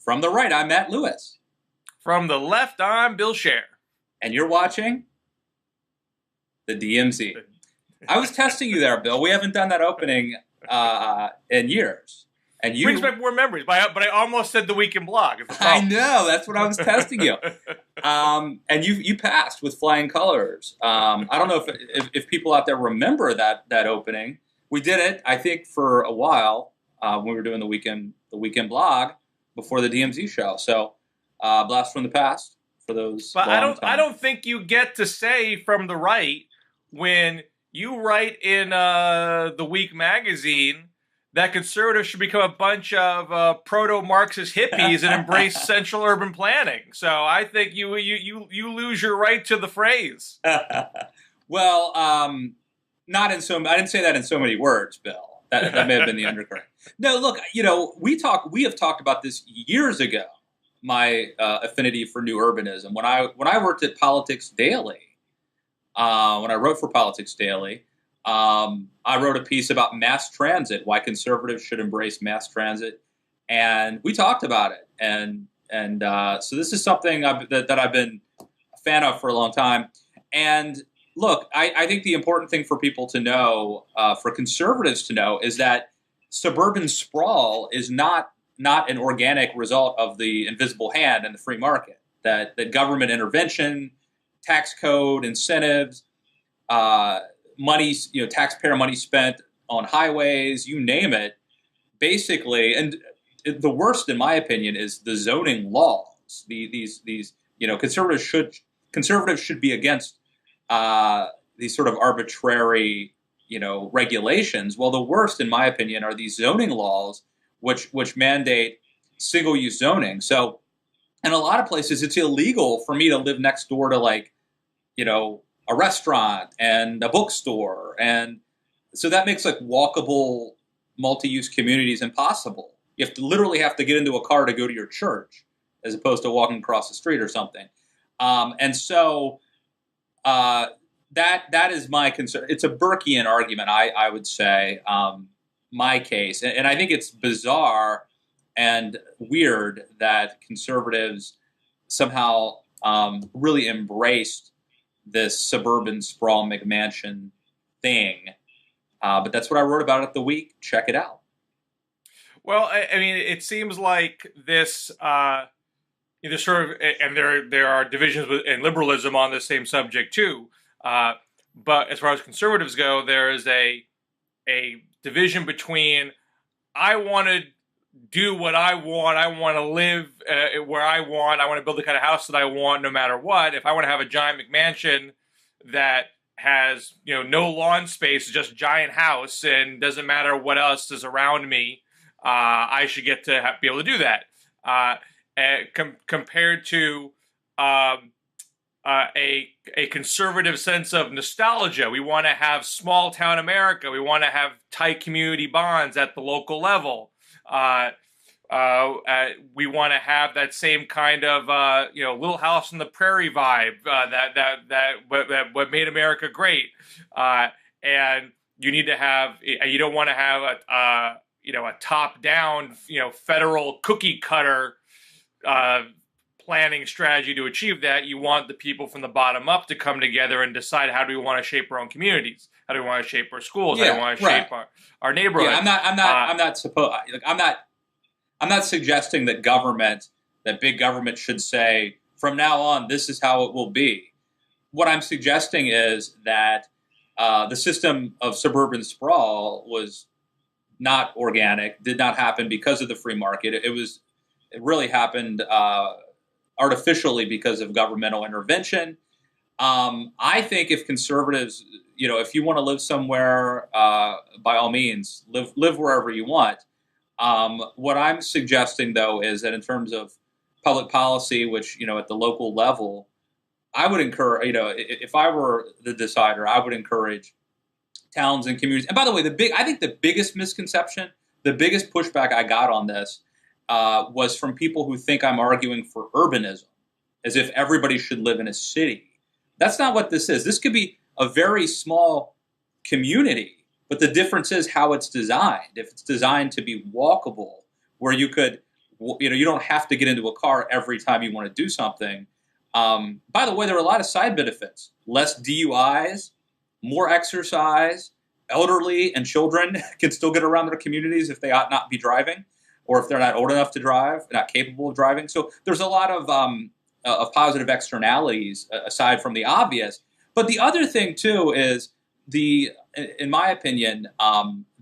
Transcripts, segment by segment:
From the right, I'm Matt Lewis. From the left, I'm Bill Scher. And you're watching the DMZ. I was testing you there, Bill. We haven't done that opening in years. And you brings back more memories, but I almost said the weekend blog. I know, that's what I was testing you. And you passed with flying colors. I don't know if people out there remember that opening. We did it, I think, for a while when we were doing the weekend blog before the DMZ show. So, blast from the past for those. But I don't think you get to say from the right when you write in the Week magazine that conservatives should become a bunch of proto-Marxist hippies and embrace central urban planning. So I think you lose your right to the phrase. Well, not in so. I didn't say that in so many words, Bill. That may have been the undercurrent. No, look, we have talked about this years ago. My affinity for new urbanism. When I worked at Politics Daily, when I wrote for Politics Daily. I wrote a piece about mass transit, why conservatives should embrace mass transit, and we talked about it. And so this is something that I've been a fan of for a long time. And look, I think the important thing for people to know, for conservatives to know, is that suburban sprawl is not an organic result of the invisible hand and the free market. That government intervention, tax code, incentives, money, taxpayer money spent on highways, you name it, basically. And the worst, in my opinion, is the zoning laws. These conservatives should be against these sort of arbitrary, regulations. Well, the worst, in my opinion, are these zoning laws, which mandate single-use zoning. So, in a lot of places, it's illegal for me to live next door to a restaurant and a bookstore. And so that makes walkable multi-use communities impossible. You literally have to get into a car to go to your church as opposed to walking across the street or something. And so that is my concern. It's a Burkean argument, I would say, my case. And I think it's bizarre and weird that conservatives somehow really embraced this suburban sprawl McMansion thing. But that's what I wrote about at the Week. Check it out. Well, I mean, it seems like this, sort of, and there are divisions in liberalism on this same subject too. But as far as conservatives go, there is a division between I want to do what I want to live where I want to build the kind of house that I want no matter what. If I want to have a giant McMansion that has, no lawn space, just giant house, and doesn't matter what else is around me, I should get to be able to do that. Compared to a conservative sense of nostalgia. We want to have small town America. We want to have tight community bonds at the local level. We want to have that same kind of Little House on the Prairie vibe that what made America great. And you need to have. You don't want to have a top down federal cookie cutter planning strategy to achieve that. You want the people from the bottom up to come together and decide, how do we want to shape our own communities? How do we want to shape our schools? How do we want to shape our neighborhood? Yeah, I'm not suggesting that big government should say, from now on, this is how it will be. What I'm suggesting is that the system of suburban sprawl was not organic, did not happen because of the free market. It really happened artificially because of governmental intervention. I think if conservatives, if you want to live somewhere, by all means, live wherever you want. What I'm suggesting, though, is that in terms of public policy, which, at the local level, I would encourage, if I were the decider, I would encourage towns and communities. And by the way, I think the biggest misconception, the biggest pushback I got on this was from people who think I'm arguing for urbanism, as if everybody should live in a city. That's not what this is. This could be a very small community, but the difference is how it's designed. If it's designed to be walkable, where you could You don't have to get into a car every time you want to do something. By the way, there are a lot of side benefits: less DUIs, more exercise. Elderly and children can still get around their communities if they ought not be driving, or if they're not old enough to drive, not capable of driving. So there's a lot of positive externalities aside from the obvious. But the other thing too is in my opinion,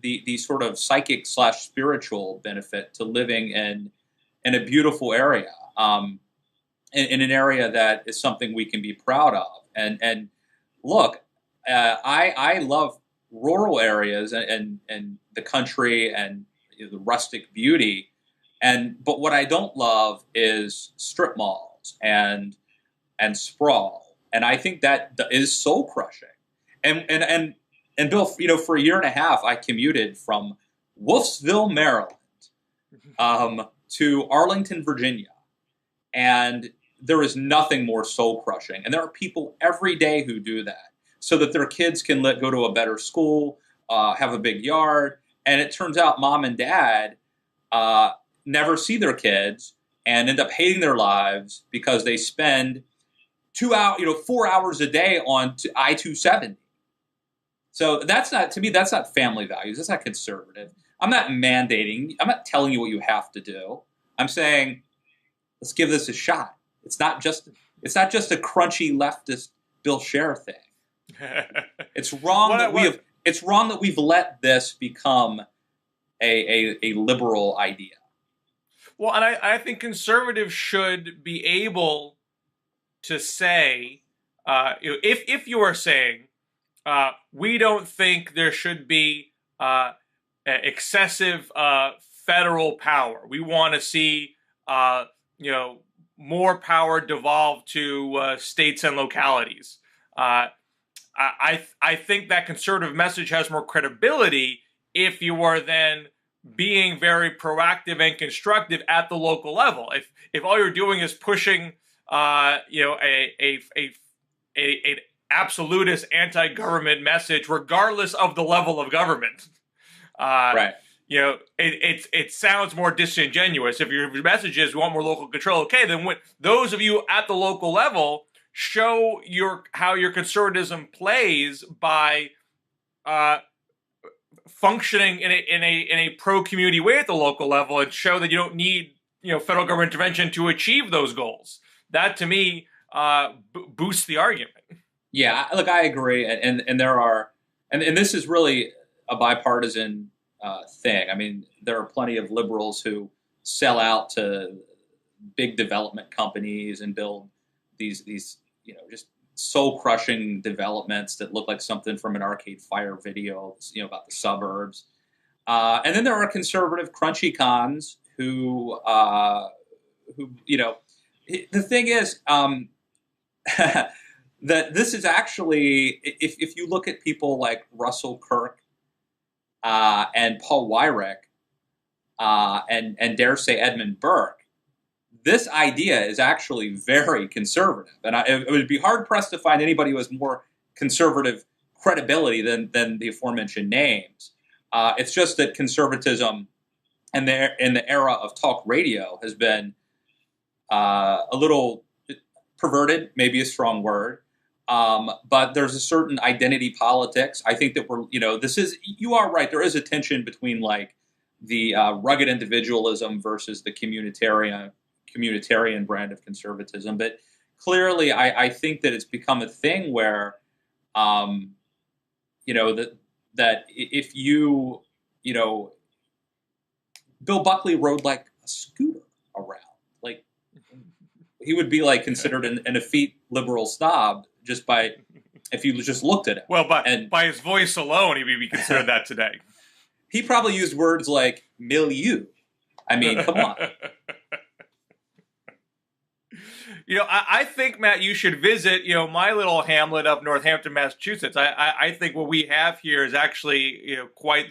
the sort of psychic / spiritual benefit to living in a beautiful area, in an area that is something we can be proud of. And look, I love rural areas and the country and the rustic beauty, but what I don't love is strip malls and sprawl, and I think that is soul crushing. And Bill, for a year and a half, I commuted from Wolfsville, Maryland, to Arlington, Virginia, and there is nothing more soul crushing. And there are people every day who do that, so that their kids can go to a better school, have a big yard. And it turns out mom and dad never see their kids and end up hating their lives because they spend 4 hours a day on I-270. So to me, that's not family values. That's not conservative. I'm not mandating. I'm not telling you what you have to do. I'm saying, let's give this a shot. It's not just a crunchy leftist Bill Scher thing. It's wrong it's wrong that we've let this become a liberal idea. Well, and I think conservatives should be able to say, if you are saying we don't think there should be excessive federal power, we want to see more power devolved to states and localities. I think that conservative message has more credibility if you are then being very proactive and constructive at the local level. If all you're doing is pushing an absolutist anti-government message, regardless of the level of government, right? It sounds more disingenuous. If your message is we want more local control, okay, then when those of you at the local level show how your conservatism plays by functioning in a pro-community way at the local level, and show that you don't need federal government intervention to achieve those goals. That to me boosts the argument. Yeah, look, I agree, and there are, and this is really a bipartisan thing. I mean, there are plenty of liberals who sell out to big development companies and build these just soul-crushing developments that look like something from an Arcade Fire video, about the suburbs. And then there are conservative crunchy cons who the thing is that this is actually, if you look at people like Russell Kirk and Paul Weyrich and dare say Edmund Burke, this idea is actually very conservative. And it would be hard-pressed to find anybody who has more conservative credibility than the aforementioned names. It's just that conservatism in the era of talk radio has been a little perverted, maybe a strong word. But there's a certain identity politics. I think that you are right. There is a tension between like the rugged individualism versus the communitarian brand of conservatism. But clearly, I think that it's become a thing where, that if Bill Buckley rode like a scooter around, like he would be like considered an effete liberal snob if you just looked at him. Well, by his voice alone, he would be considered that today. He probably used words like milieu. I mean, come on. I think, Matt, you should visit, my little hamlet of Northampton, Massachusetts. I think what we have here is actually, quite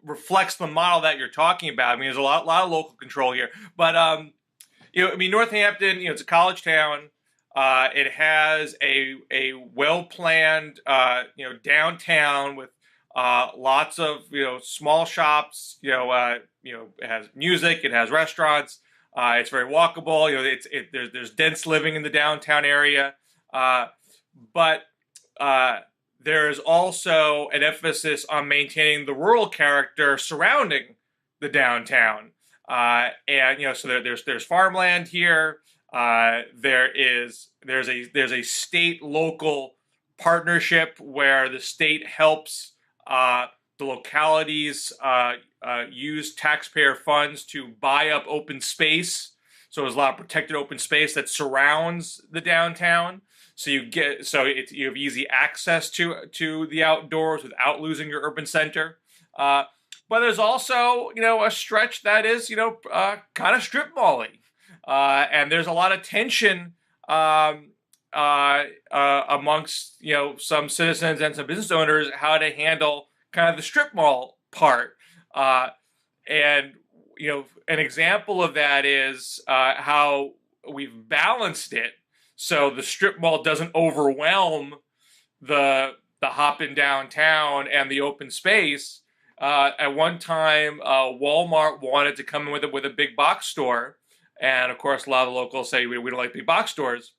reflects the model that you're talking about. I mean, there's a lot of local control here. But, Northampton, it's a college town. It has a well-planned, downtown with Lots of small shops. It has music. It has restaurants. It's very walkable. There's dense living in the downtown area, but there is also an emphasis on maintaining the rural character surrounding the downtown. So there's farmland here. There's a state local partnership where the state helps the localities use taxpayer funds to buy up open space. So there's a lot of protected open space that surrounds the downtown. So you have easy access to the outdoors without losing your urban center. But there's also a stretch that is kind of strip mall-y, and there's a lot of tension amongst some citizens and some business owners how to handle kind of the strip mall part. And an example of that is how we've balanced it so the strip mall doesn't overwhelm the hopping downtown and the open space. At one time, Wal-Mart wanted to come in with a big box store, and of course, a lot of the locals say we don't like big box stores.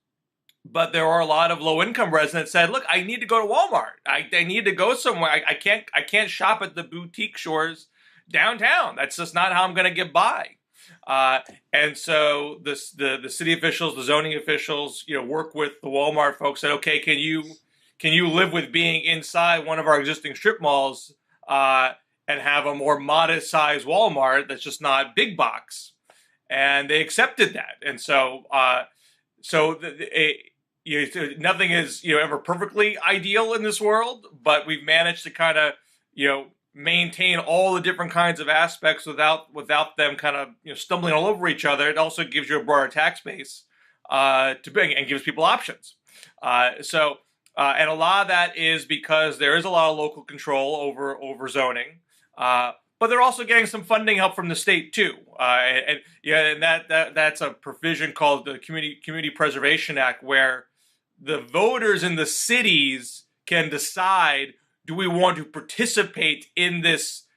But there are a lot of low-income residents that said, "Look, I need to go to Walmart. I need to go somewhere. I can't shop at the boutique stores downtown. That's just not how I'm going to get by." And so the city officials, the zoning officials, work with the Walmart folks. Said, "Okay, can you live with being inside one of our existing strip malls and have a more modest-sized Walmart that's just not big box?" And they accepted that. And so nothing is ever perfectly ideal in this world, but we've managed to kind of maintain all the different kinds of aspects without them kind of stumbling all over each other. It also gives you a broader tax base to bring and gives people options. And a lot of that is because there is a lot of local control over zoning. But they're also getting some funding help from the state too, and that's a provision called the Community Preservation Act, where the voters in the cities can decide: do we want to participate in this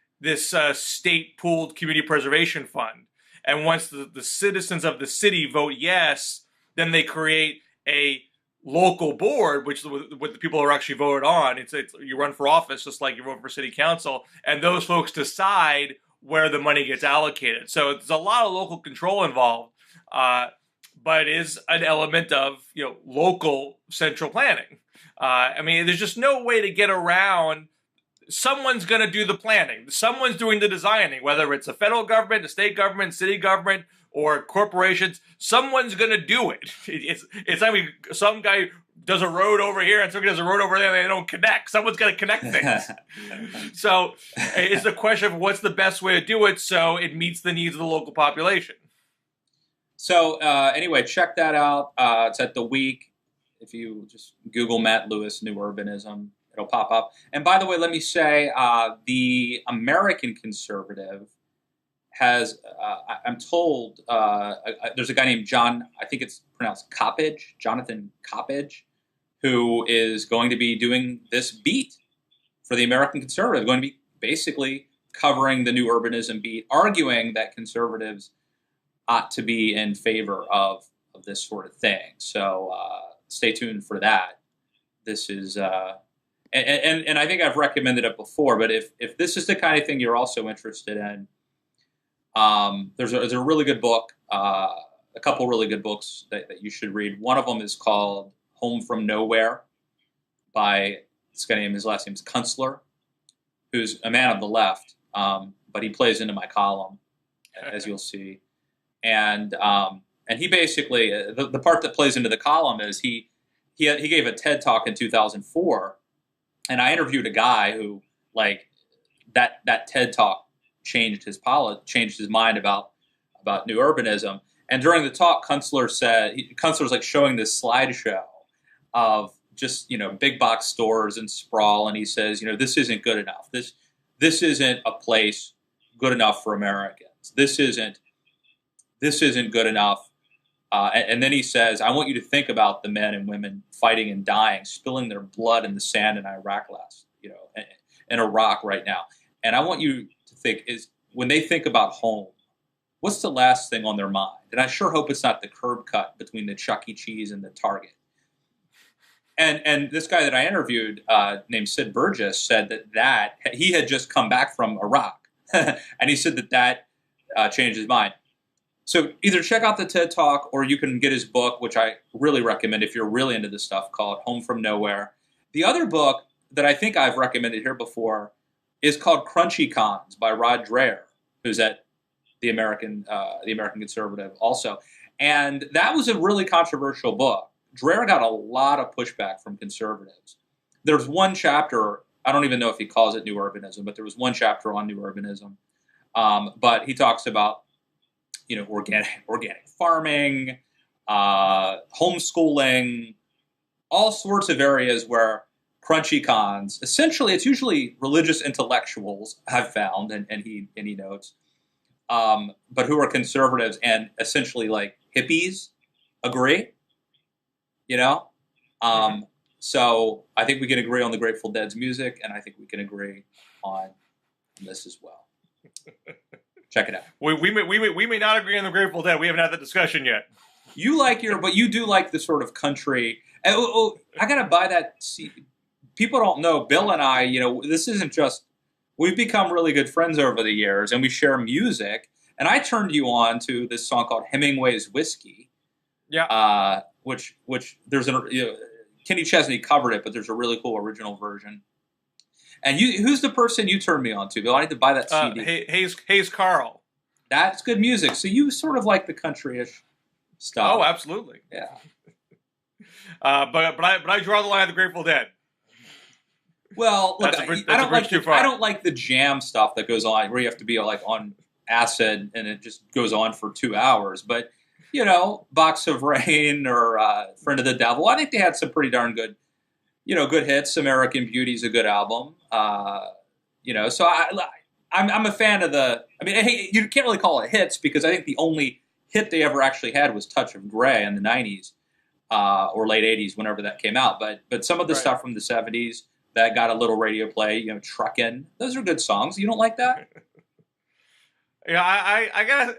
state pooled community preservation fund? And once the citizens of the city vote yes, then they create a local board, which is with the people who are actually voted on. It's you run for office just like you vote for city council, and those folks decide where the money gets allocated. So there's a lot of local control involved, but it is an element of local central planning. There's just no way to get around. Someone's going to do the planning. Someone's doing the designing, whether it's a federal government, a state government, city government, or corporations. Someone's going to do it. It's like some guy does a road over here and somebody does a road over there and they don't connect. Someone's going to connect things. So it's the question of what's the best way to do it so it meets the needs of the local population. So anyway, check that out. It's at The Week. If you just Google Matt Lewis, New Urbanism, it'll pop up. And by the way, let me say, the American Conservative has, I'm told, there's a guy named John, I think it's pronounced Coppage, Jonathan Coppage, who is going to be doing this beat for the American Conservative, going to be basically covering the New Urbanism beat, arguing that conservatives ought to be in favor of this sort of thing. So stay tuned for that. This is, and I think I've recommended it before, but if this is the kind of thing you're also interested in, there's a really good book, a couple really good books that you should read. One of them is called Home from Nowhere by this guy his last name is Coulter, who's a man of the left, but he plays into my column, as you'll see. And he basically, the part that plays into the column is he gave a TED Talk in 2004, and I interviewed a guy who, like, that TED Talk changed his mind about New Urbanism. And during the talk, Coulter was like showing this slideshow of just big box stores and sprawl, and he says, this isn't good enough. This isn't a place good enough for Americans. This isn't good enough. And then he says, I want you to think about the men and women fighting and dying, spilling their blood in the sand in Iraq last. in Iraq right now. And I want you to think, is when they think about home, what's the last thing on their mind? And I sure hope it's not the curb cut between the Chuck E. Cheese and the Target. And this guy that I interviewed, named Sid Burgess, said that he had just come back from Iraq, and he said that changed his mind. So either check out the TED Talk, or you can get his book, which I really recommend if you're really into this stuff, called Home from Nowhere. The other book that I think I've recommended here before is called Crunchy Cons by Rod Dreher, who's at the American Conservative also. And that was a really controversial book. Dreher got a lot of pushback from conservatives. There's one chapter, I don't even know if he calls it New Urbanism, but there was one chapter on New Urbanism. But he talks about, organic farming, homeschooling, all sorts of areas where crunchy cons, essentially it's usually religious intellectuals, I've found, and he notes, but who are conservatives and essentially like hippies agree, So I think we can agree on the Grateful Dead's music, and I think we can agree on this as well. Check it out. We may not agree on the Grateful Dead. We haven't had that discussion yet. But you do like the sort of country. I gotta buy that. People don't know. Bill and I, this isn't just. We've become really good friends over the years, and we share music. And I turned you on to this song called Hemingway's Whiskey. Yeah. Which there's Kenny Chesney covered it, but there's a really cool original version. And who's the person you turned me on to, Bill? I need to buy that CD. Hayes Carl. That's good music. So you sort of like the country-ish stuff. Oh, absolutely. Yeah. But I draw the line at the Grateful Dead. Well, look, I don't like the jam stuff that goes on where you have to be like on acid and it just goes on for 2 hours. But Box of Rain or Friend of the Devil, I think they had some pretty darn good. Good hits. American Beauty's a good album. So I'm a fan of the. I mean, you can't really call it hits because I think the only hit they ever actually had was Touch of Grey in the '90s or late '80s, whenever that came out. But some of the stuff from the '70s that got a little radio play, Truckin', those are good songs. You don't like that? Yeah, I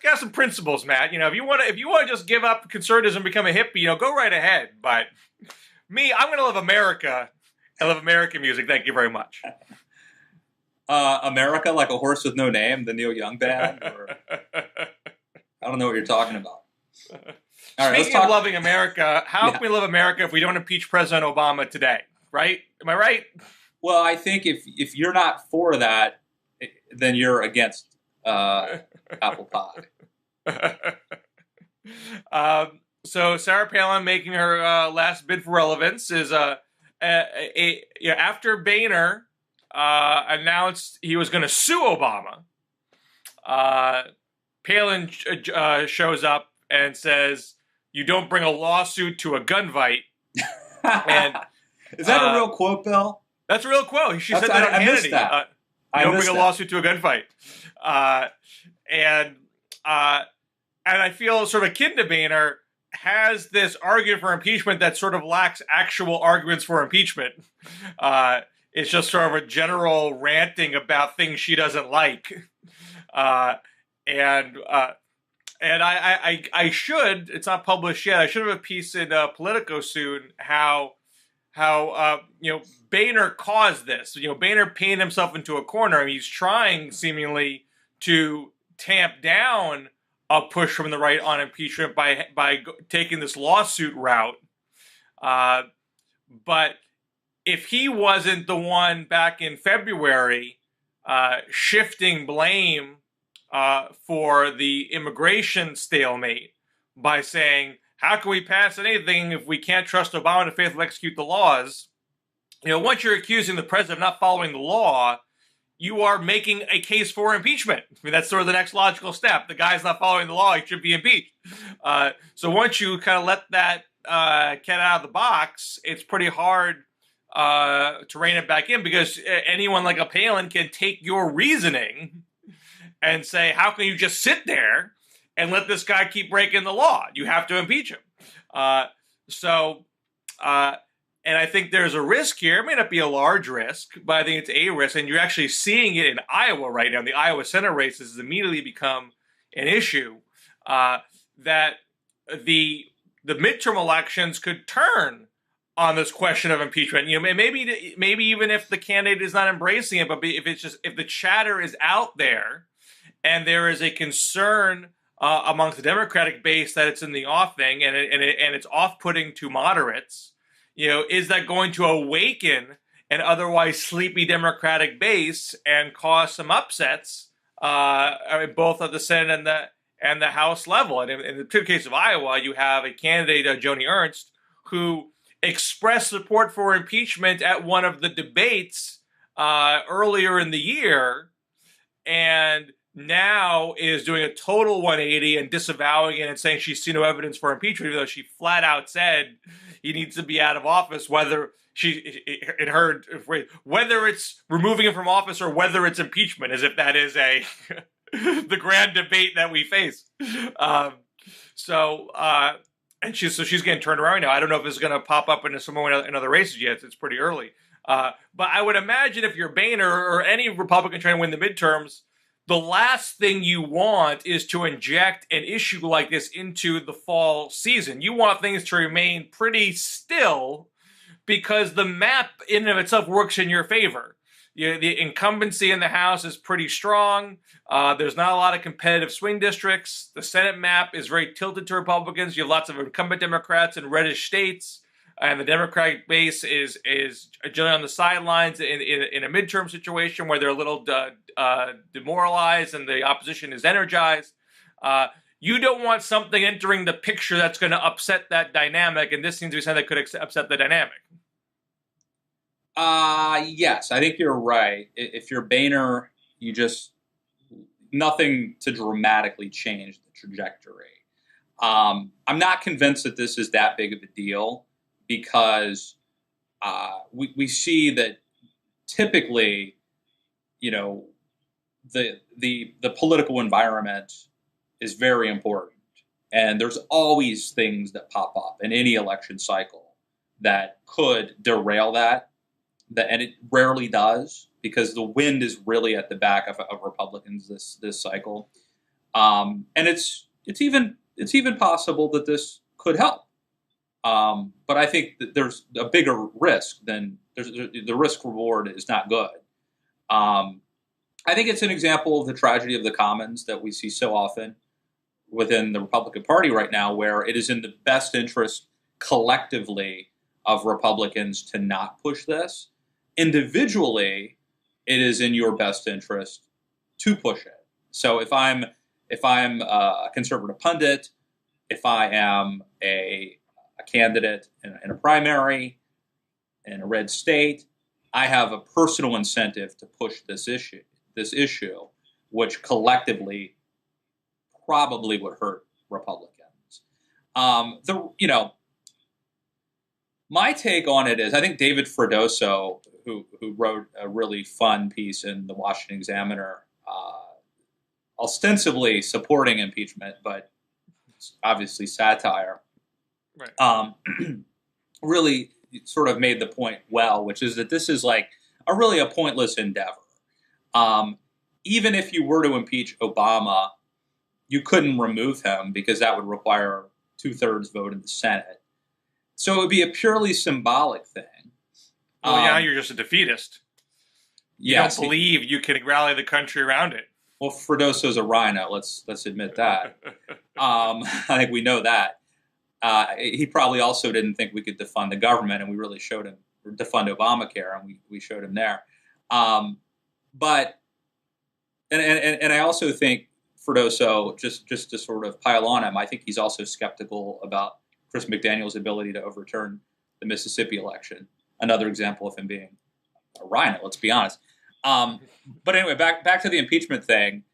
got some principles, Matt. If you want to just give up conservatism and become a hippie, go right ahead. But me, I'm going to love America. I love American music. Thank you very much. America, like a horse with no name, the Neil Young band. Or... I don't know what you're talking about. All right, Speaking of loving America, how can we love America if we don't impeach President Obama today? Right? Am I right? Well, I think if you're not for that, then you're against apple pie. So Sarah Palin making her last bid for relevance is after Boehner announced he was going to sue Obama. Palin shows up and says, "You don't bring a lawsuit to a gunfight." And is that a real quote, Bill? That's a real quote. She said that on Hannity. You don't bring a lawsuit to a gunfight. And I feel sort of akin to Boehner has this argument for impeachment that sort of lacks actual arguments for impeachment. It's just sort of a general ranting about things she doesn't like. And I should, it's not published yet, I should have a piece in Politico soon how Boehner caused this. Boehner painted himself into a corner. He's trying seemingly to tamp down a push from the right on impeachment by taking this lawsuit route. But if he wasn't the one back in February shifting blame for the immigration stalemate by saying, how can we pass anything if we can't trust Obama to faithfully execute the laws? Once you're accusing the president of not following the law, you are making a case for impeachment. I mean, that's sort of the next logical step. The guy's not following the law, he should be impeached. So once you kind of let that cat out of the box, it's pretty hard to rein it back in because anyone like a Palin can take your reasoning and say, how can you just sit there and let this guy keep breaking the law? You have to impeach him. And I think there's a risk here. It may not be a large risk, but I think it's a risk. And you're actually seeing it in Iowa right now. The Iowa Senate races has immediately become an issue, that the midterm elections could turn on this question of impeachment. Maybe even if the candidate is not embracing it, but if the chatter is out there, and there is a concern amongst the Democratic base that it's in the offing and it's off-putting to moderates. Is that going to awaken an otherwise sleepy Democratic base and cause some upsets, both at the Senate and the House level? And in the particular case of Iowa, you have a candidate, Joni Ernst, who expressed support for impeachment at one of the debates earlier in the year, and now is doing a total 180 and disavowing it and saying she's seen no evidence for impeachment, even though she flat out said he needs to be out of office, whether it's removing him from office or whether it's impeachment, as if that is the grand debate that we face. And she's getting turned around right now. I don't know if it's going to pop up into some in other races yet. It's pretty early. But I would imagine if you're Boehner or any Republican trying to win the midterms, the last thing you want is to inject an issue like this into the fall season. You want things to remain pretty still because the map in and of itself works in your favor. The incumbency in the House is pretty strong. There's not a lot of competitive swing districts. The Senate map is very tilted to Republicans. You have lots of incumbent Democrats in reddish states. And the Democratic base is generally on the sidelines in a midterm situation where they're a little demoralized and the opposition is energized. You don't want something entering the picture that's going to upset that dynamic, and this seems to be something that could upset the dynamic. Yes, I think you're right. If you're Boehner, nothing to dramatically change the trajectory. I'm not convinced that this is that big of a deal, because we see that typically, the political environment is very important, and there's always things that pop up in any election cycle that could derail that, and it rarely does, because the wind is really at the back of Republicans this cycle, and it's even possible that this could help. But I think that there's a bigger risk than the risk reward is not good. I think it's an example of the tragedy of the commons that we see so often within the Republican Party right now, where it is in the best interest collectively of Republicans to not push this. Individually, it is in your best interest to push it. So if I'm a conservative pundit, if I am a candidate in a primary in a red state, I have a personal incentive to push this issue, which collectively probably would hurt Republicans. My take on it is, I think David Freddoso, who wrote a really fun piece in the Washington Examiner, ostensibly supporting impeachment, but it's obviously satire, right. Really sort of made the point well, which is that this is like really a pointless endeavor. Even if you were to impeach Obama, you couldn't remove him because that would require 2/3 vote in the Senate. So it would be a purely symbolic thing. Well, now you're just a defeatist. You yes, don't believe you can rally the country around it. Well, Freddoso's a rhino. Let's admit that. I think we know that. He probably also didn't think we could defund the government, and we really showed him, or defund Obamacare, and we showed him there. But I also think Freddoso, just to sort of pile on him, I think he's also skeptical about Chris McDaniel's ability to overturn the Mississippi election. Another example of him being a rhino, let's be honest. But anyway, back to the impeachment thing.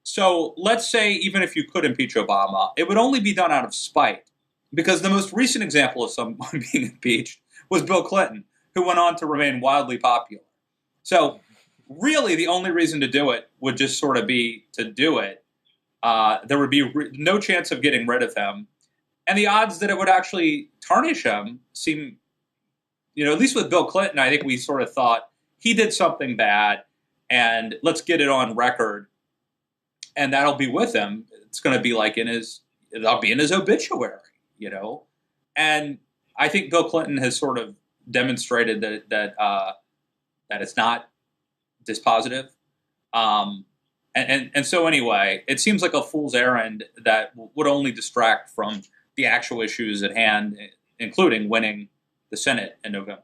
So let's say even if you could impeach Obama, it would only be done out of spite, because the most recent example of someone being impeached was Bill Clinton, who went on to remain wildly popular. So really the only reason to do it would just sort of be to do it. There would be no chance of getting rid of him. And the odds that it would actually tarnish him seem at least with Bill Clinton, I think we sort of thought he did something bad, and let's get it on record, and that'll be with him. It's going to be like that'll be in his obituary, And I think Bill Clinton has sort of demonstrated that it's not dispositive. And so anyway, it seems like a fool's errand that would only distract from the actual issues at hand, including winning the Senate in November.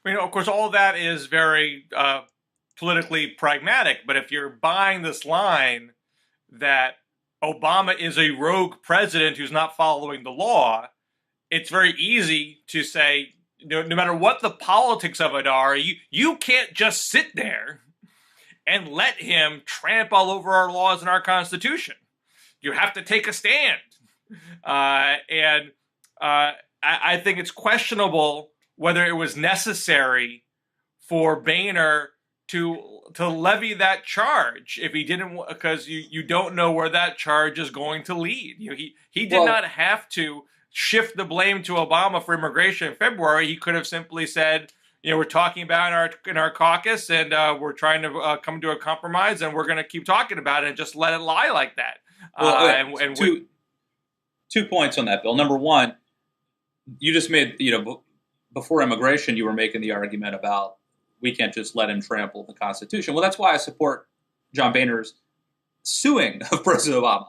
Of course, all of that is very politically pragmatic, but if you're buying this line that Obama is a rogue president who's not following the law, it's very easy to say, no matter what the politics of it are, you can't just sit there and let him tramp all over our laws and our Constitution. You have to take a stand. I think it's questionable whether it was necessary for Boehner to levy that charge if he didn't, because you don't know where that charge is going to lead. He did not have to shift the blame to Obama for immigration in February. He could have simply said, we're talking about in our caucus, and we're trying to come to a compromise, and we're going to keep talking about it, and just let it lie like that. Two points on that, Bill. Number one, you just made, before immigration, you were making the argument about we can't just let him trample the Constitution. Well, that's why I support John Boehner's suing of President Obama,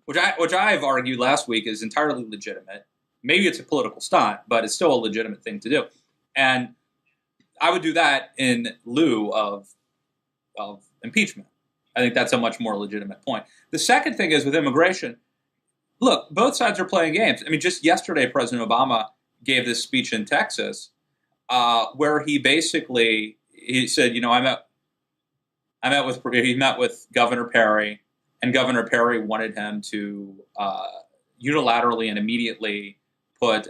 which I've argued last week is entirely legitimate. Maybe it's a political stunt, but it's still a legitimate thing to do. And I would do that in lieu of impeachment. I think that's a much more legitimate point. The second thing is with immigration, look, both sides are playing games. I mean, just yesterday, President Obama gave this speech in Texas where he said, he met with Governor Perry, and Governor Perry wanted him to unilaterally and immediately put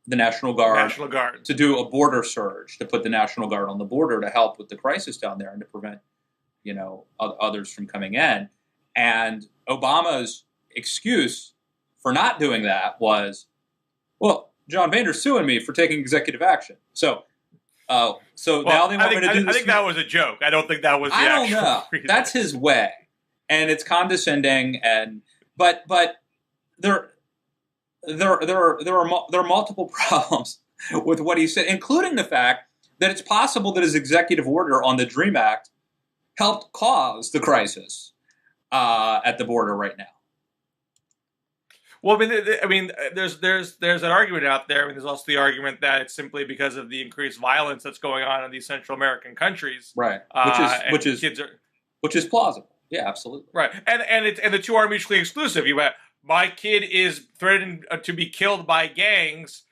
the National Guard to do a border surge, to put the National Guard on the border to help with the crisis down there and to prevent, others from coming in. And Obama's excuse for not doing that was, well, John Boehner's suing me for taking executive action. So now they want me to do this. I think that was a joke. I don't think that was the actual reason. Know. That's his way. And it's condescending, but there are multiple problems with what he said, including the fact that it's possible that his executive order on the DREAM Act helped cause the crisis at the border right now. Well, there's an argument out there. There's also the argument that it's simply because of the increased violence that's going on in these Central American countries, right? Which is plausible. Yeah, absolutely. Right, and the two are mutually exclusive. My kid is threatened to be killed by gangs.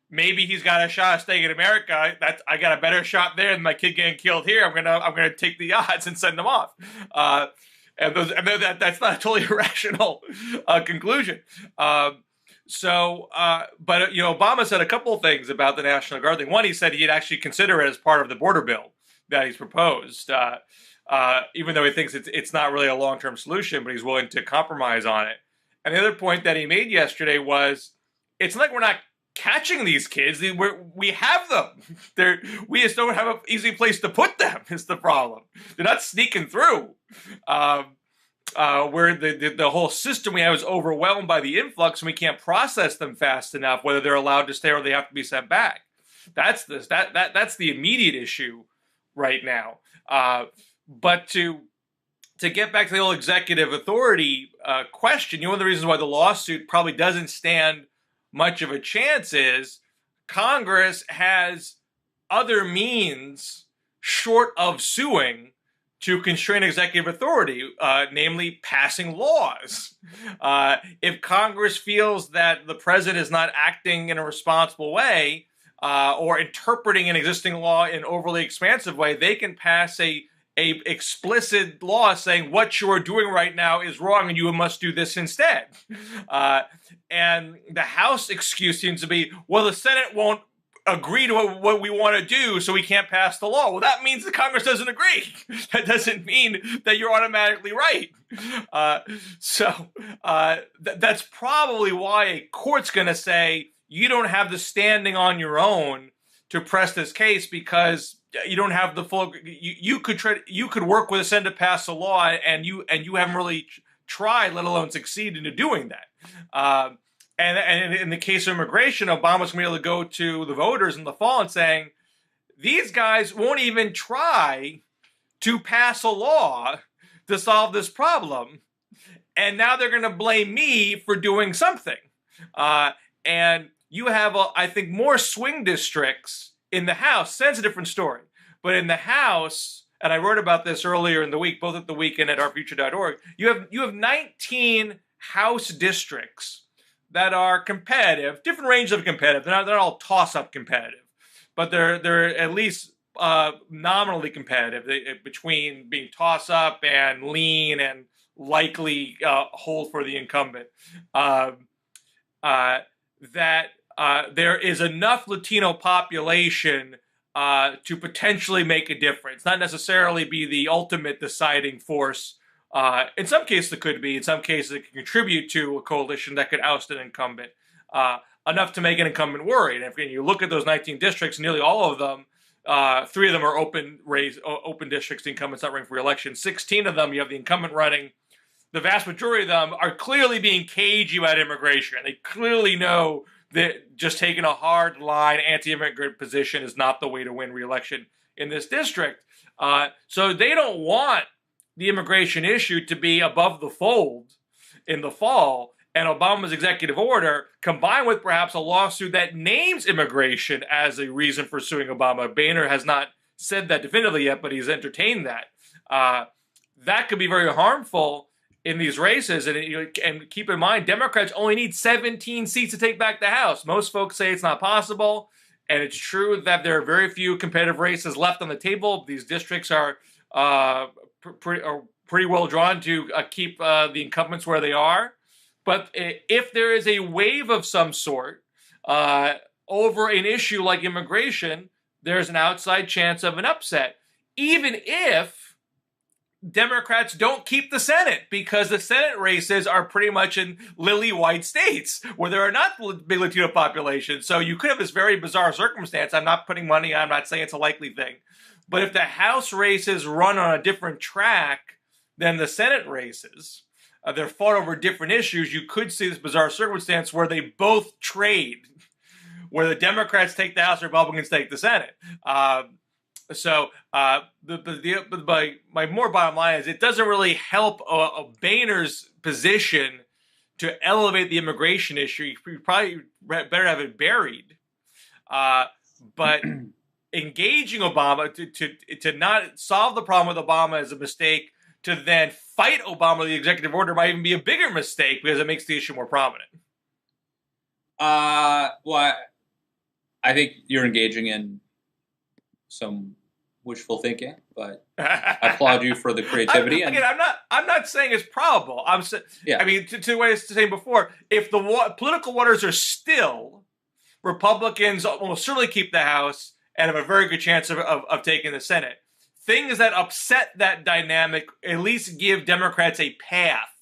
Maybe he's got a shot of staying in America. I got a better shot there than my kid getting killed here. I'm gonna take the odds and send them off. That's not a totally irrational conclusion. But Obama said a couple of things about the National Guard thing. One, he said he'd actually consider it as part of the border bill that he's proposed, even though he thinks it's not really a long-term solution, but he's willing to compromise on it. And the other point that he made yesterday was, it's not like we're not catching these kids. We have them. We just don't have an easy place to put them is the problem. They're not sneaking through. Where the whole system we have is overwhelmed by the influx, and we can't process them fast enough, whether they're allowed to stay or they have to be sent back. That's the immediate issue right now. But to get back to the whole executive authority question, one of the reasons why the lawsuit probably doesn't stand much of a chance is Congress has other means short of suing to constrain executive authority, namely passing laws. If Congress feels that the president is not acting in a responsible way or interpreting an existing law in an overly expansive way, they can pass a explicit law saying what you are doing right now is wrong and you must do this instead. And the House excuse seems to be, well, the Senate won't agree to what we want to do, so we can't pass the law. Well, that means the Congress doesn't agree. That doesn't mean that you're automatically right. That's probably why a court's going to say, you don't have the standing on your own to press this case because you don't have the full. You could work with a Senate to pass a law, and you haven't really tried, let alone succeed into doing that. And in the case of immigration, Obama's going to be able to go to the voters in the fall and saying, these guys won't even try to pass a law to solve this problem, and now they're going to blame me for doing something. And you have, I think, more swing districts in the House. Senate's a different story. But in the House, and I wrote about this earlier in the week, both at the week and at ourfuture.org, you have 19 House districts that are competitive, different ranges of competitive. They're not all toss-up competitive, but they're at least nominally competitive between being toss-up and lean and likely hold for the incumbent. That there is enough Latino population to potentially make a difference, not necessarily be the ultimate deciding force. In some cases it could be, in some cases it can contribute to a coalition that could oust an incumbent, enough to make an incumbent worried. And if you look at those 19 districts, nearly all of them, 3 of them are open districts, the incumbent's not running for re-election. 16 of them, you have the incumbent running. The vast majority of them are clearly being cagey about immigration. They clearly know that just taking a hard line anti-immigrant position is not the way to win re-election in this district. So they don't want the immigration issue to be above the fold in the fall. And Obama's executive order, combined with perhaps a lawsuit that names immigration as a reason for suing Obama. Boehner has not said that definitively yet, but he's entertained that. That could be very harmful in these races. And keep in mind, Democrats only need 17 seats to take back the House. Most folks say it's not possible. And it's true that there are very few competitive races left on the table. These districts are pretty well drawn to keep the incumbents where they are. But if there is a wave of some sort over an issue like immigration, there's an outside chance of an upset, even if Democrats don't keep the Senate, because the Senate races are pretty much in lily white states where there are not big Latino populations. So you could have this very bizarre circumstance. I'm not putting money on, I'm not saying it's a likely thing. But if the House races run on a different track than the Senate races, they're fought over different issues, you could see this bizarre circumstance where they both trade, where the Democrats take the House, the Republicans take the Senate. My more bottom line is it doesn't really help Boehner's position to elevate the immigration issue. You probably better have it buried. But engaging Obama to not solve the problem with Obama is a mistake. To then fight Obama with the executive order might even be a bigger mistake because it makes the issue more prominent. Well, I think you're engaging in some wishful thinking, but I applaud you for the creativity. I'm not saying it's probable. I mean, to what I was saying before, if the political waters are still, Republicans will certainly keep the House and have a very good chance of taking the Senate. Things that upset that dynamic at least give Democrats a path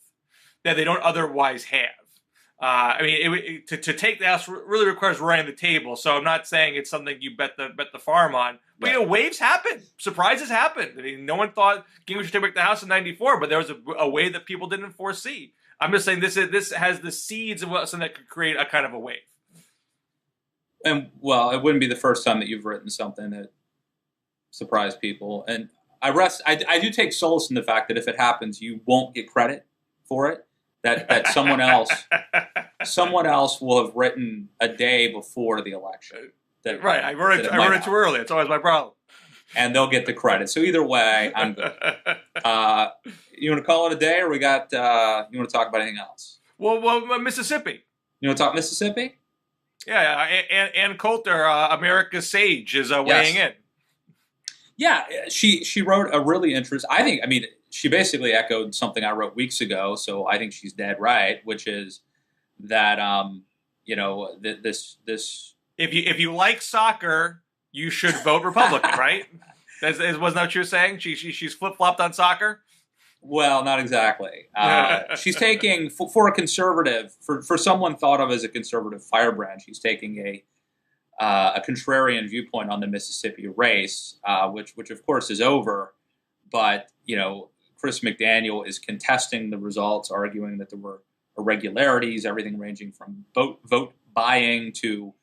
that they don't otherwise have. To take the House really requires running the table. So I'm not saying it's something you bet the farm on. But right. Waves happen, surprises happen. I mean, no one thought Gingrich should take back the House in '94, but there was a way that people didn't foresee. I'm just saying this has the seeds of something that could create a kind of a wave. And well, it wouldn't be the first time that you've written something that surprise people, and I do take solace in the fact that if it happens, you won't get credit for it. That someone else will have written a day before the election. Right, I wrote it too early. It's always my problem. And they'll get the credit. So either way, I'm good. You want to call it a day, or you want to talk about anything else? Well, Mississippi. You want to talk Mississippi? Yeah, and Coulter, America's Sage, is weighing in. Yeah, she wrote a really interesting. I mean, she basically echoed something I wrote weeks ago. So I think she's dead right, which is that this. If you like soccer, you should vote Republican, right? Wasn't that what she was saying? She's flip flopped on soccer. Well, not exactly. She's taking, for a conservative, for someone thought of as a conservative firebrand, she's taking a contrarian viewpoint on the Mississippi race, which of course is over. But Chris McDaniel is contesting the results, arguing that there were irregularities, everything ranging from vote buying to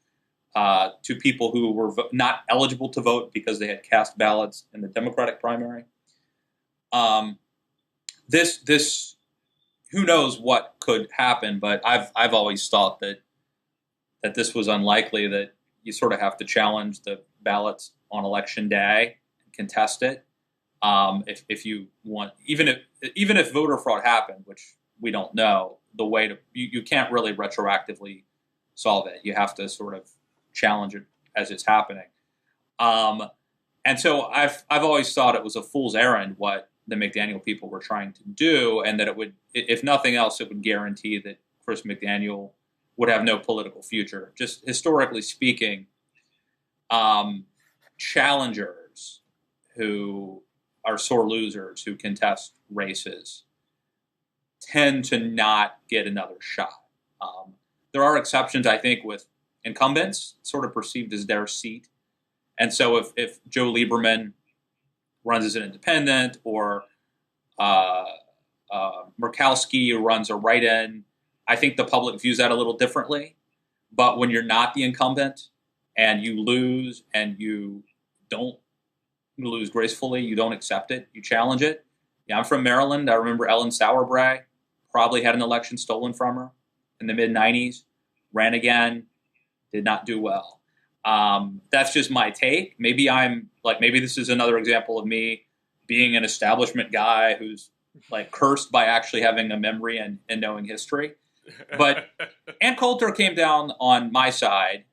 people who were not eligible to vote because they had cast ballots in the Democratic primary. This who knows what could happen, but I've always thought that this was unlikely, that you sort of have to challenge the ballots on election day and contest it. If you want, even if voter fraud happened, which we don't know, the way to you can't really retroactively solve it. You have to sort of challenge it as it's happening. And so I've always thought it was a fool's errand what the McDaniel people were trying to do, and that it would, if nothing else, it would guarantee that Chris McDaniel would have no political future. Just historically speaking, challengers who are sore losers who contest races tend to not get another shot. There are exceptions, I think, with incumbents, sort of perceived as their seat. And so if Joe Lieberman runs as an independent, or Murkowski runs a write-in, I think the public views that a little differently. But when you're not the incumbent and you lose, and you don't lose gracefully, you don't accept it, you challenge it. Yeah, I'm from Maryland. I remember Ellen Sauerbrei probably had an election stolen from her in the mid-'90s, ran again, did not do well. That's just my take. Maybe this is another example of me being an establishment guy who's like cursed by actually having a memory and knowing history. But Ann Coulter came down on my side.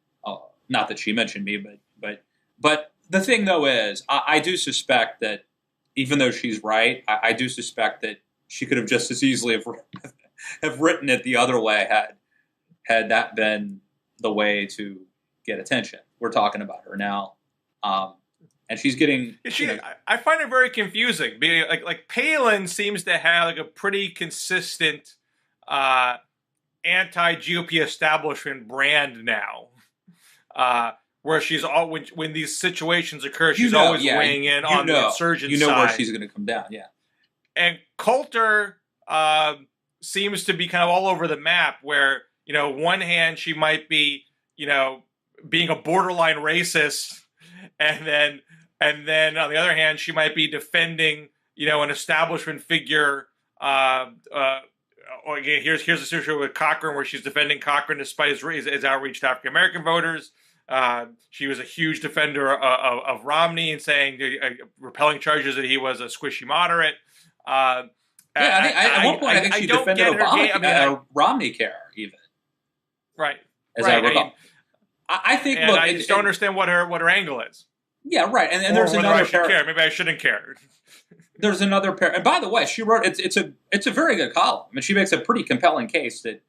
Not that she mentioned me, but the thing though is, I do suspect that even though she's right, I do suspect that she could have just as easily have written it the other way had that been the way to get attention. We're talking about her now, and she's getting. I find it very confusing. Like Palin seems to have like a pretty consistent anti-GOP establishment brand now, where she's all when these situations occur, she's always weighing in on the insurgent side. You know where she's going to come down, yeah. And Coulter seems to be kind of all over the map, where one hand she might be being a borderline racist, and then on the other hand she might be defending an establishment figure. Again, here's the situation with Cochran, where she's defending Cochran despite his outreach to African American voters. She was a huge defender of Romney and saying, repelling charges that he was a squishy moderate. At one point I think she defended Obama, Romney care even. Right. As I recall. I think. And I just don't understand what her angle is. Yeah, right. And there's another. I should care. Maybe I shouldn't care. There's another pair. And by the way, she wrote it's a very good column. I mean, she makes a pretty compelling case that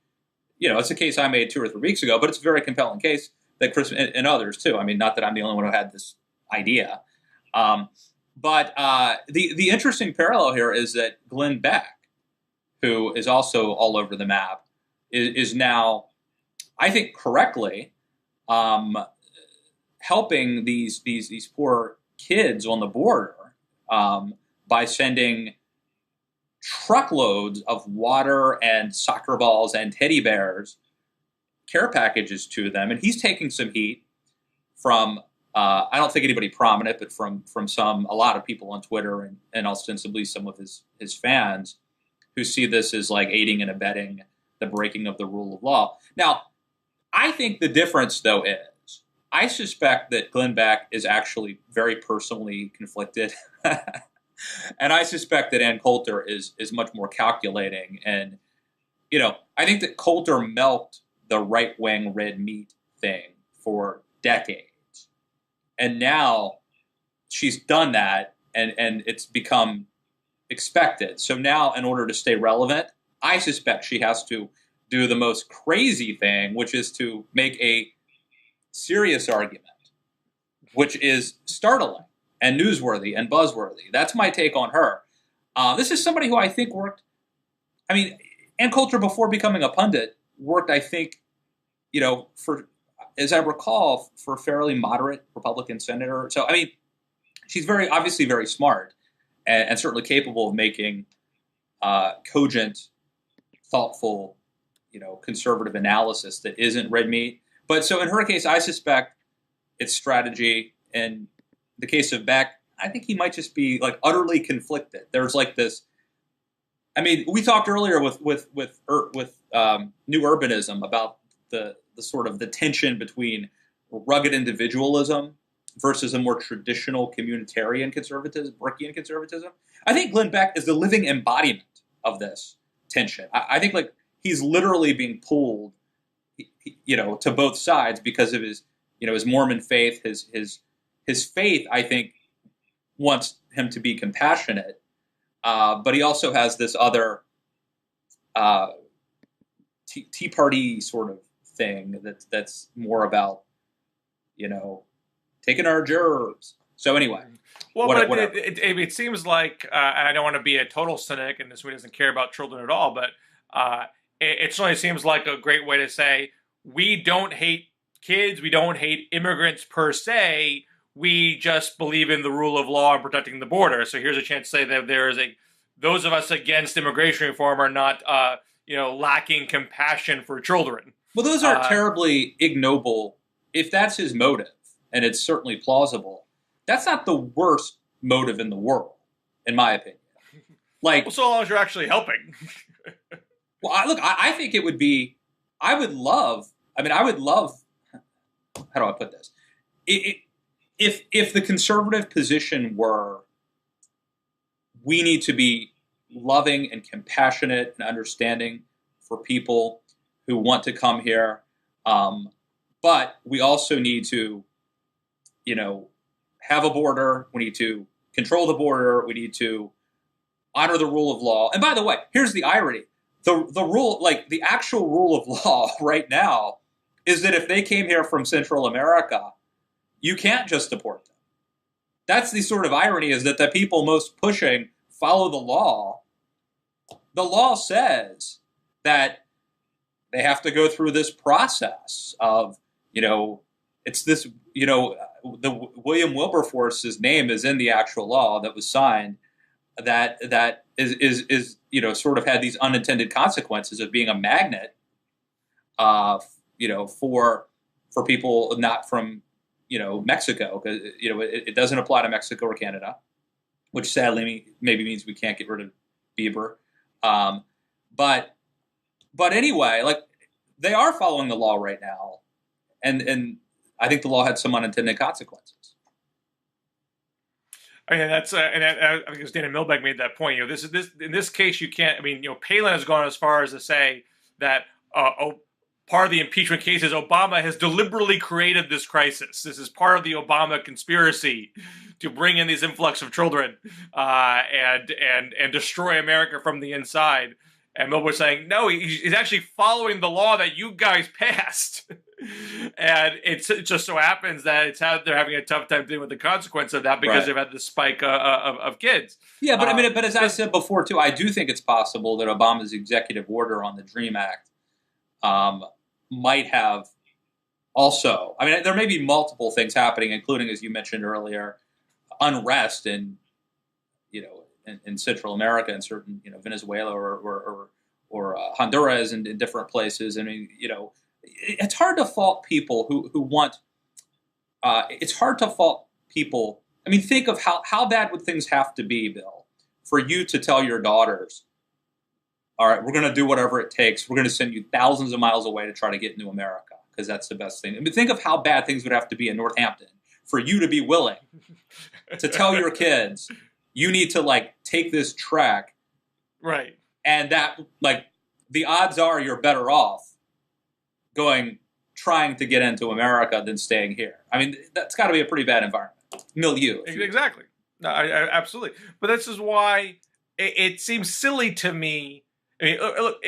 it's a case I made 2 or 3 weeks ago, but it's a very compelling case that Chris and others too. I mean, not that I'm the only one who had this idea, but the interesting parallel here is that Glenn Beck, who is also all over the map, is now, I think, correctly helping these poor kids on the border by sending truckloads of water and soccer balls and teddy bears, care packages to them. And he's taking some heat from, I don't think anybody prominent, but from a lot of people on Twitter and ostensibly some of his fans who see this as like aiding and abetting the breaking of the rule of law. Now, I think the difference, though, is I suspect that Glenn Beck is actually very personally conflicted. And I suspect that Ann Coulter is much more calculating. And, I think that Coulter milked the right-wing red meat thing for decades. And now she's done that, and it's become expected. So now, in order to stay relevant, I suspect she has to do the most crazy thing, which is to make a serious argument, which is startling and newsworthy and buzzworthy. That's my take on her. This is somebody who I think worked. I mean, Ann Coulter, before becoming a pundit, worked, I think, for, as I recall, for a fairly moderate Republican senator. So, I mean, she's obviously very smart and certainly capable of making cogent, thoughtful, conservative analysis that isn't red meat. But so in her case, I suspect it's strategy. In the case of Beck, I think he might just be like utterly conflicted. There's like this. I mean, we talked earlier with New Urbanism about the sort of the tension between rugged individualism versus a more traditional communitarian conservatism, Burkean conservatism. I think Glenn Beck is the living embodiment of this tension. I think like he's literally being pulled, to both sides because of his Mormon faith. His faith, I think, wants him to be compassionate, but he also has this other Tea Party sort of thing that's more about, taking our jurors. So anyway. Well, but it seems like, and I don't want to be a total cynic, and this one doesn't care about children at all, but it certainly seems like a great way to say, we don't hate kids, we don't hate immigrants per se, we just believe in the rule of law and protecting the border. So here's a chance to say that those of us against immigration reform are not, lacking compassion for children. Well, those are terribly ignoble. If that's his motive, and it's certainly plausible, that's not the worst motive in the world, in my opinion. Like, well, so long as you're actually helping. Well, I think it would be. I would love. How do I put this? If the conservative position were, we need to be loving and compassionate and understanding for people who want to come here, but we also need to, have a border. We need to control the border. We need to honor the rule of law. And by the way, here's the irony: the rule, like the actual rule of law, right now, is that if they came here from Central America, you can't just deport them. That's the sort of irony: is that the people most pushing follow the law. The law says that they have to go through this process of, it's this, the William Wilberforce's name is in the actual law that was signed, that is sort of had these unintended consequences of being a magnet, for people not from, Mexico, because, it doesn't apply to Mexico or Canada, which sadly maybe means we can't get rid of Bieber. But anyway, like they are following the law right now, and I think the law had some unintended consequences. I mean, that's and I think it was Dana Milbank made that point. This in this case you can't. I mean, Palin has gone as far as to say that part of the impeachment case is Obama has deliberately created this crisis. This is part of the Obama conspiracy to bring in these influx of children and destroy America from the inside. And Milbank was saying, no, he's actually following the law that you guys passed. And it just so happens that they're having a tough time dealing with the consequence of that because they've had this spike of kids. Yeah, but but as I said before too, I do think it's possible that Obama's executive order on the DREAM Act might have also. I mean, there may be multiple things happening, including, as you mentioned earlier, unrest in Central America and certain Venezuela or Honduras and in different places. I mean, it's hard to fault people who want. It's hard to fault people. I mean, think of how bad would things have to be, Bill, for you to tell your daughters, all right, we're going to do whatever it takes. We're going to send you thousands of miles away to try to get into America because that's the best thing. I mean, think of how bad things would have to be in Northampton for you to be willing to tell your kids, you need to take this trek. Right. And that the odds are you're better off trying to get into America than staying here. I mean, that's got to be a pretty bad environment. Milieu. Exactly. No, I absolutely. But this is why it seems silly to me. I mean, look,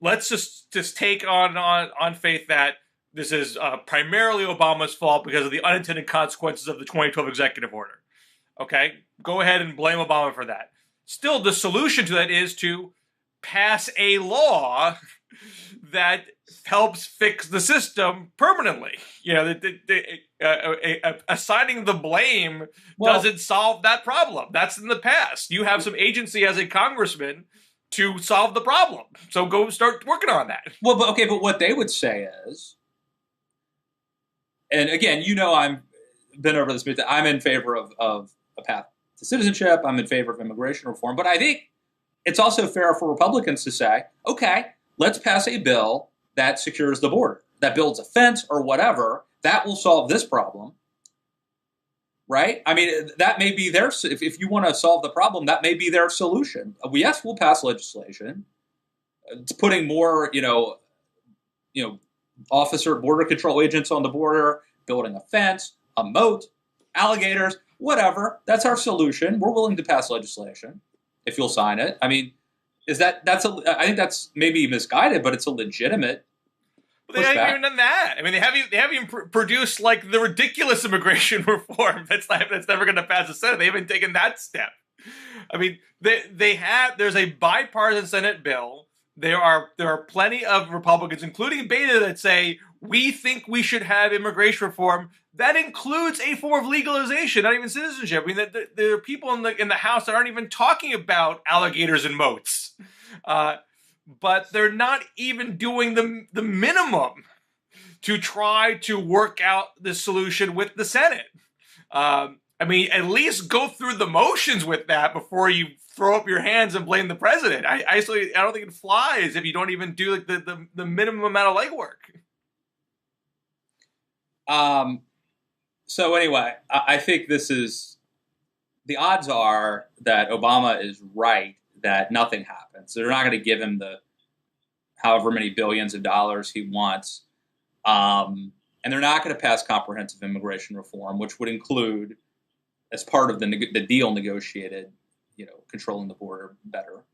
let's just take on faith that this is primarily Obama's fault because of the unintended consequences of the 2012 executive order. Okay? Go ahead and blame Obama for that. still the solution to that is to pass a law that helps fix the system permanently. Assigning the blame doesn't solve that problem. That's in the past. You have some agency as a congressman to solve the problem. So go start working on that. Well, but what they would say is, and again, I'm been over this, but I'm in favor of a path to citizenship. I'm in favor of immigration reform. But I think it's also fair for Republicans to say, okay, let's pass a bill that secures the border, that builds a fence or whatever. That will solve this problem, right? I mean, that may be their, if you want to solve the problem, that may be their solution. Yes, we'll pass legislation. It's putting more, border control agents on the border, building a fence, a moat, alligators, whatever. That's our solution. We're willing to pass legislation if you'll sign it. I mean, I think that's maybe misguided, but it's a legitimate. But they haven't even done that. I mean, they haven't even produced like the ridiculous immigration reform that's never going to pass the Senate. They haven't taken that step. I mean, there's a bipartisan Senate bill. There are plenty of Republicans, including Beta, that say we think we should have immigration reform. That includes a form of legalization, not even citizenship. I mean, there are people in the House that aren't even talking about alligators and moats. But they're not even doing the minimum to try to work out the solution with the Senate. I mean, at least go through the motions with that before you throw up your hands and blame the president. I don't think it flies if you don't even do like the minimum amount of legwork. So anyway, I think the odds are that Obama is right that nothing happens. They're not going to give him the however many billions of dollars he wants. And they're not going to pass comprehensive immigration reform, which would include, as part of the deal negotiated, controlling the border better.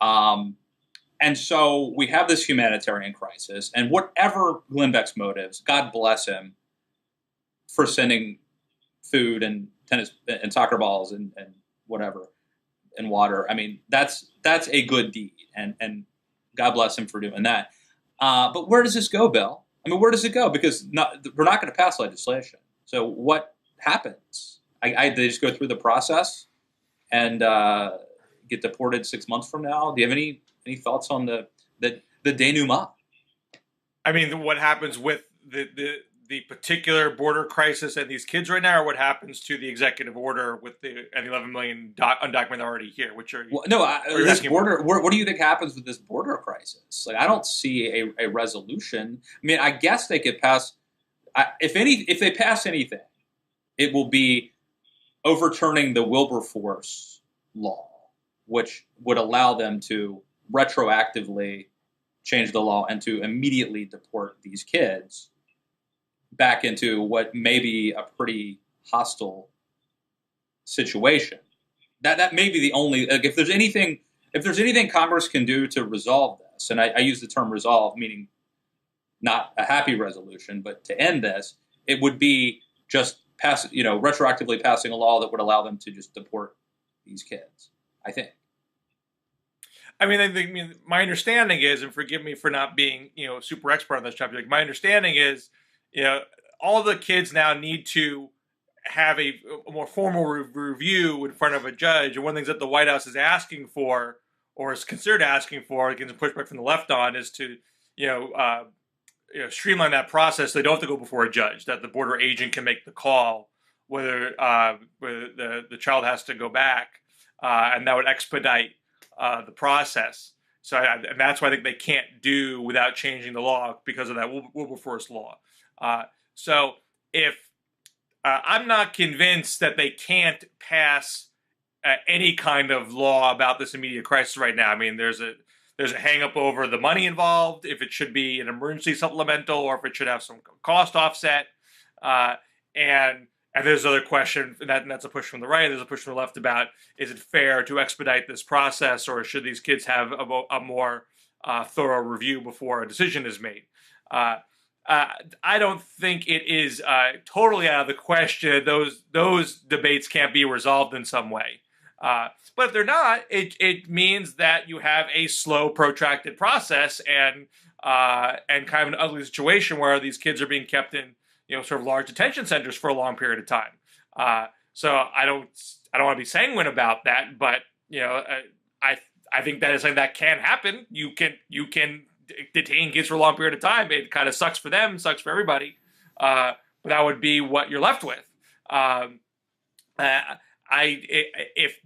And so we have this humanitarian crisis, and whatever Glenn Beck's motives, God bless him for sending food and tennis and soccer balls and whatever and water. I mean, that's a good deed, and God bless him for doing that. But where does this go, Bill? I mean, where does it go? Because we're not going to pass legislation. So what happens? They just go through the process and get deported 6 months from now. Do you have any thoughts on the denouement? I mean, what happens with the particular border crisis and these kids right now, or what happens to the executive order with the 11 million undocumented already here? Which are this border? What do you think happens with this border crisis? Like, I don't see a resolution. I mean, I guess they could pass. If they pass anything, it will be overturning the Wilberforce law, which would allow them to retroactively change the law and to immediately deport these kids back into what may be a pretty hostile situation. That may be the only. Like, if there's anything Congress can do to resolve this, and I use the term resolve, meaning not a happy resolution, but to end this, it would be just retroactively passing a law that would allow them to just deport these kids, I think. I mean, my understanding is, and forgive me for not being, super expert on this topic. Like, my understanding is, all the kids now need to have a more formal review in front of a judge. And one of the things that the White House is asking for, or is considered asking for, getting pushback from the left on, is to, streamline that process. So they don't have to go before a judge. That the border agent can make the call whether the child has to go back, and that would expedite the process. So, and that's why I think they can't do without changing the law because of that Wilberforce law. So if I'm not convinced that they can't pass any kind of law about this immediate crisis right now. I mean, there's a hang up over the money involved, if it should be an emergency supplemental or if it should have some cost offset. And there's another question, and that's a push from the right. There's a push from the left about, is it fair to expedite this process, or should these kids have a more thorough review before a decision is made? I don't think it is totally out of the question. Those debates can't be resolved in some way. But if they're not, it means that you have a slow, protracted process and kind of an ugly situation where these kids are being kept in sort of large detention centers for a long period of time. So I don't want to be sanguine about that, but I think that is something that can happen. You can detain kids for a long period of time. It kind of sucks for them, sucks for everybody. But that would be what you're left with. If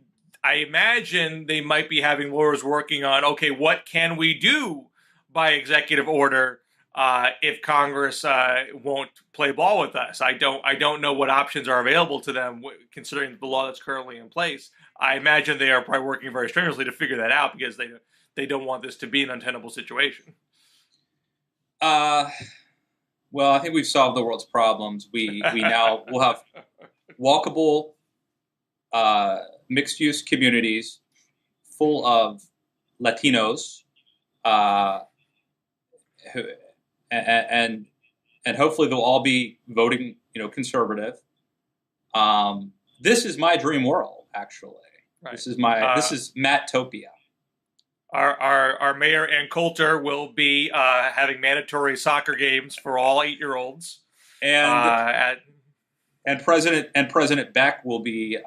I imagine they might be having lawyers working on, okay, what can we do by executive order if Congress won't play ball with us? I don't know what options are available to them considering the law that's currently in place. I imagine they are probably working very strenuously to figure that out because they don't want this to be an untenable situation. Well, I think we've solved the world's problems. We'll have walkable, mixed-use communities full of Latinos, and hopefully they'll all be voting, conservative. This is my dream world, actually. Right. This is Mattopia. Our mayor and Coulter will be having mandatory soccer games for all 8-year-olds, and President Beck will be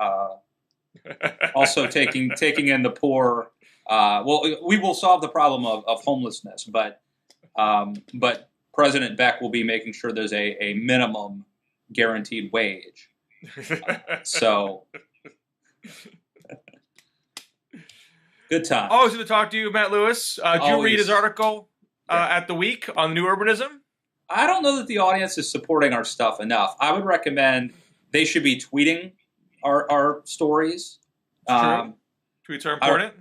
also taking in the poor. We will solve the problem of homelessness, but President Beck will be making sure there's a minimum guaranteed wage. So. Good time. Always good to talk to you, Matt Lewis. Did you read his article at The Week on the new urbanism? I don't know that the audience is supporting our stuff enough. I would recommend they should be tweeting our stories. True. Tweets are important.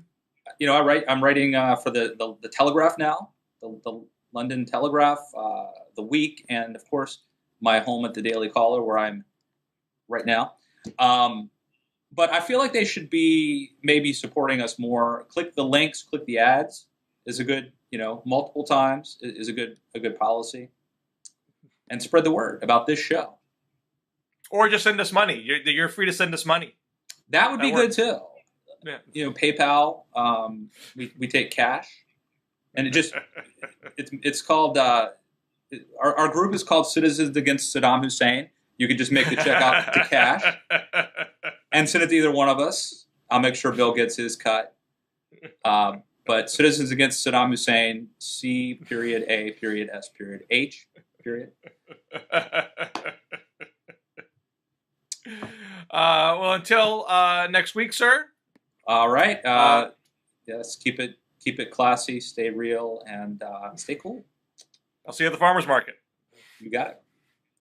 I'm writing for the Telegraph now, the London Telegraph, The Week, and of course my home at the Daily Caller, where I'm right now. But I feel like they should be maybe supporting us more. Click the links, click the ads is a good, multiple times is a good policy. And spread the word about this show. Or just send us money. You're free to send us money. That would be good too. Yeah. PayPal. We take cash, and it's called. Our group is called Citizens Against Saddam Hussein. You could just make the check out to cash and send it to either one of us. I'll make sure Bill gets his cut. But Citizens Against Saddam Hussein, C.A.S.H. Well, until next week, sir. All right. Yes, keep it classy, stay real, and stay cool. I'll see you at the farmer's market. You got it.